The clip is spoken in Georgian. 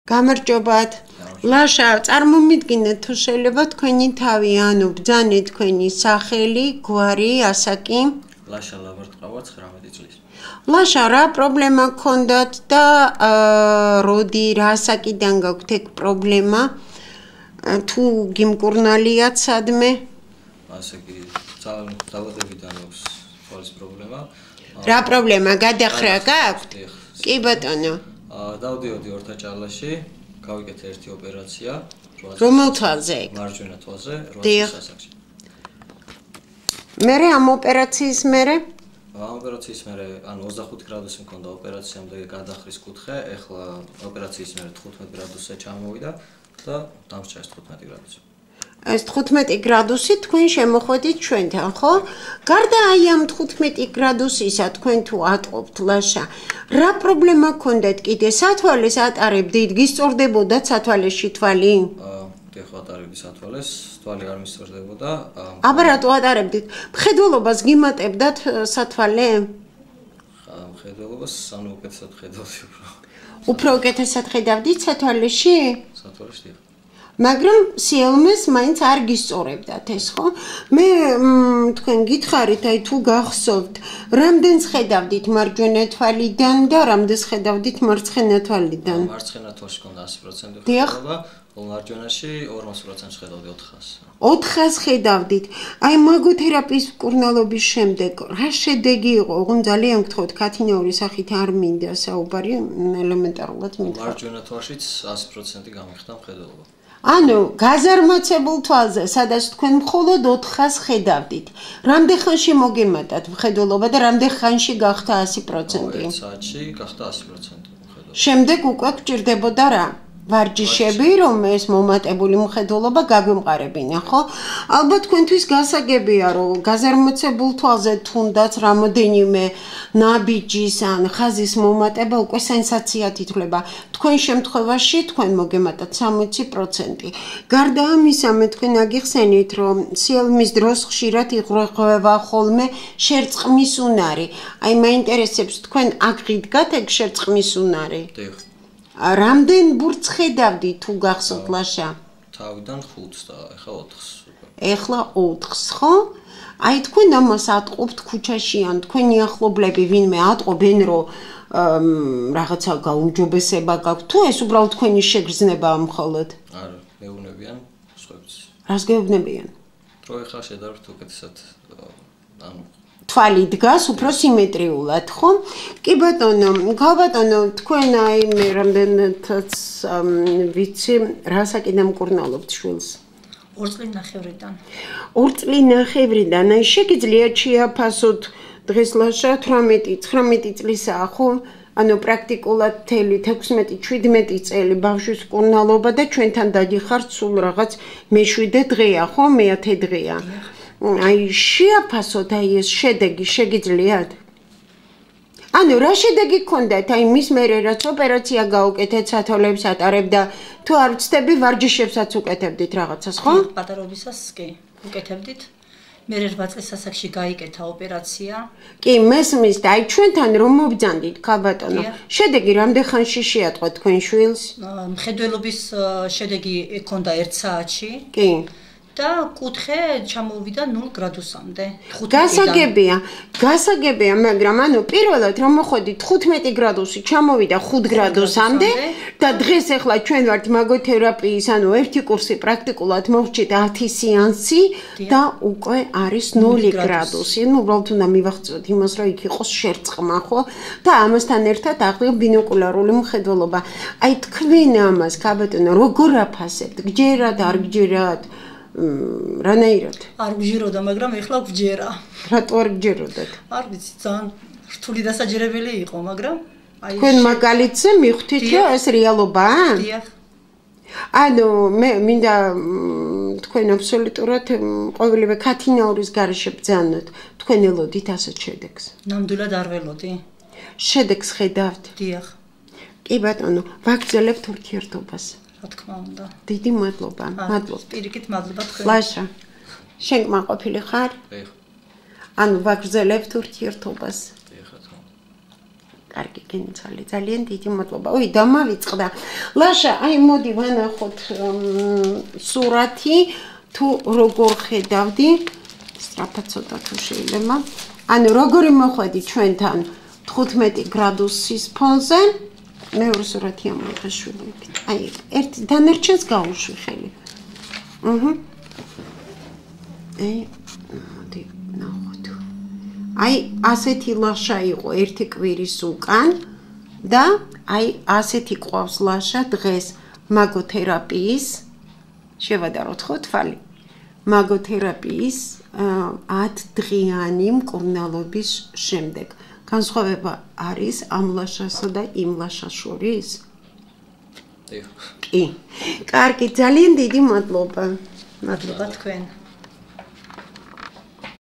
გამარჯობათ. ლაშა, წარმომიდგინეთ თუ შეიძლება თქვენი თავი, ანუ ბრძანეთ თქვენი სახელი, გვარი, ასაკი. ლაშა ლაბარტყავა 19 წლის. ლაშა, რა პრობლემა გქონდათ და როდი რა ასაკიდან გაქვთ ეგ პრობლემა? თუ გიმკურნალიათ სადმე? ასე კი, დაბადებიდან აქვს თვალის პრობლემა. რა პრობლემა გადახრა გაქვთ? კი ბატონო. დავდიოდი ორთაჭალაში, გავიკეთე ერთი ოპერაცია. რომელ თვალზე? მარჯვენა თვალზე, 8 ასაკში. მერე ამ ოპერაციის მერე? ამ ოპერაციის მერე, ანუ 25 გრადუსი მქონდა ოპერაციამდე გადახრის კუთხე, ეხლა ოპერაციის მერე 15 გრადუსზე ჩამოვიდა და დამრჩა ეს 15 გრადუსი. ეს 15 გრადუსი თქვენ შემოხვედით ჩვენთან, ხო? გარდა აი ამ 15 გრადუსისა თქვენ თუ ატყობთ ლაშა, რა პრობლემა გქონდათ კიდე? სათვალეს ატარებდით, გისწორდებოდათ სათვალეში თვალი? ეხლა ატარებდი სათვალეს, თვალი არ მისწორდებოდა. აბა რატო ატარებდით? მხედველობას გიმატებდათ სათვალე? მხედველობას, ანუ უკეთესად ხედავდი უფრო. უფრო უკეთესად ხედავდით სათვალეში? სათვალეში. მაგრამ სიელმეს მაინც არ გისწორებდათ ეს, ხო? მე თქვენ გითხარით, აი თუ გახსოვთ, რამდენს ხედავდით მარჯვენა თვალიდან და რამდენს ხედავდით მარცხენა თვალიდან? მარცხენა თვალში მქონდა 100% ხედავდა, ხოლო მარჯვენაში 40% ხედავდი 400. 400 ხედავდით. აი მაგოთერაპიის მკურნალობის შემდეგ რა შედეგი იყო? ოღონდ ძალიან გთხოვთ, ქათინაური სახით არ მინდა საუბარი, ელემენტარულად მინდა. მარჯვენა თვალშიც 100% გამიხდა მხედველობა. ანუ გაზარმაცებულ თვალზე, სადაც თქვენ მხოლოდ 400 ხედავდით. რამდენ ხანში მოგემატათ მხედველობა და რამდენ ხანში გახდა 100%? 1 საათში გახდა 100% მხედველობა. შემდეგ უკვე გჭირდებოდა რა? ვარჯიშები, რომ ეს მომატებული მხედველობა გაგვიმყარებინა, ხო? ალბათ თქვენთვის გასაგებია, რომ გაზარმაცებულ თვალზე თუნდაც რამოდენიმე ნაბიჯის ან ხაზის მომატება უკვე სენსაციად ითვლება. თქვენ შემთხვევაში თქვენ მოგემატათ 60%. გარდა ამისა, მე თქვენ აგიხსენით, რომ სიელმის დროს ხშირად იღვევა ხოლმე შერწყმის უნარი. აი მაინტერესებს თქვენ აგღიდგათ ეგ შერწყმის უნარი? დიახ. რამდენ ბურთს ხედავდი თუ გახსოვთ ლაშა? თავიდან 5-ს და ეხლა 4-ს. ეხლა 4-ს, ხო? აი თქვენ ამას ატყობთ ქუჩაში ან თქვენი ახლობლები ვინმე ატყობენ, რომ რაღაცა გაუმჯობესება გაქვთ, თუ ეს უბრალოდ თქვენი შეგრძნებაა მხოლოდ? არა, მეუბნებიან სხვებს. რას გეუბნებიან? რომ ეხლა შედარებით უკეთესად ანუ თვალი დგას უფრო სიმეტრიულად, ხო? კი ბატონო, გავბატონო, თქვენ აი მე რამდენადაც ვიცი, რა საკიდან მკურნალობთ შვილს? 2 წლის ნახევრიდან. 2 წლის ნახევრიდან, აი შეგიძლიათ შეაფასოთ დღეს ლაშა 18-19 წლისაა, ხო? ანუ პრაქტიკულად 16-17 წელი ბავშვის მკურნალობა და ჩვენთან დადიხართ სულ რაღაც მე-7 დღეა, ხო? მე-10 დღეა. აი შეაფასოთ აი ეს შედეგი შეგიძლიათ? ანუ რა შედეგი გქონდათ? აი მის მერე რაც ოპერაცია გაუკეთეთ, სათვალეებს ატარებდა, თუ არ ვცდები ვარჯიშებსაც უკეთებდით რაღაცას, ხო? პატარობისას კი, უკეთებდით. მე 8 წლის ასაკში გაიკეთა ოპერაცია. კი, მესმის და აი ჩვენთან რომ მობძანდით, ქალბატონო. შედეგი რამდენ ხანში შეატყოთ თქვენ შვილს? მხედველობის შედეგი ჰქონდა 1 საათში. კი. და კუთხე ჩამოვიდა 0 გრადუსამდე. გასაგებია, მაგრამ ანუ პირველად რომ მოხვედით 15 გრადუსი ჩამოვიდა 5 გრადუსამდე და დღეს ახლა ჩვენ ვართ მაგოთერაპიის, ანუ ერთი კურსი პრაქტიკულად მოვჭით 10 სეანსი და უკვე არის 0 გრადუსი. ნუ უბრალოდ უნდა მივახცევთ იმას, რომ იქ იყოს შერწყმა, ხო? და ამასთან ერთად აღდგა ბინოკულარული მხედველობა. აი თქვენ ამას, ქალბატონო, როგორ აფასებთ? გჯერათ, არ გჯერათ? რანაირად? არ გჯეროდა, მაგრამ ეხლა გჯერა. რატო არ გჯეროდათ? არ ვიცი, ძალიან რთული დასაჯერებელი იყო, მაგრამ აი თქვენ მაგალითზე მიხვდით, რომ ეს რეალობაა? დიახ. ანუ მე მინდა თქვენ აბსოლუტურად ყოველივე ქათინაურის გარეშე ბრძანოთ. თქვენ ელოდით ასეთ შედეგს? ნამდვილად არ ველოდი. შედეგს ხედავთ? დიახ. კი ბატონო, ვაგრძელებთ ურთიერთობას. რა თქმა უნდა. დიდი მადლობა. მადლობა. პირიქით მადლობა თქვენ. ლაშა. შენ კმაყოფილი ხარ? დიახ. ანუ ვაგრძელებთ ურთიერთობას. დიახ, რა თქმა უნდა. კარგი, გენიცალე, ძალიან დიდი მადლობა. ოი, დამავიწყდა. ლაშა, აი მოდი ვანახოთ სურათი, თუ როგორ ხედავდი, სწრაფად ცოტა თუ შეიძლება. ანუ როგორი მოხვედი ჩვენთან 15 გრადუსის ფონზე? მეორე სურათი ამოღეშვებით. აი, ერთ დანარჩენს გაუშვი ხელი. მოდი ნახოთ. აი, ასეთი ლაშა იყო ერთი კვირის უკან და აი, ასეთი ყავს ლაშა დღეს მაგოთერაპიის შევადაროთ ხო თვალი? მაგოთერაპიის 10 დღიანი მკურნალობის შემდეგ. განსხვავება არის ამ ლაშასა და იმ ლაშას შორის? კი. კარგი, ძალიან დიდი მადლობა. მადლობა თქვენ.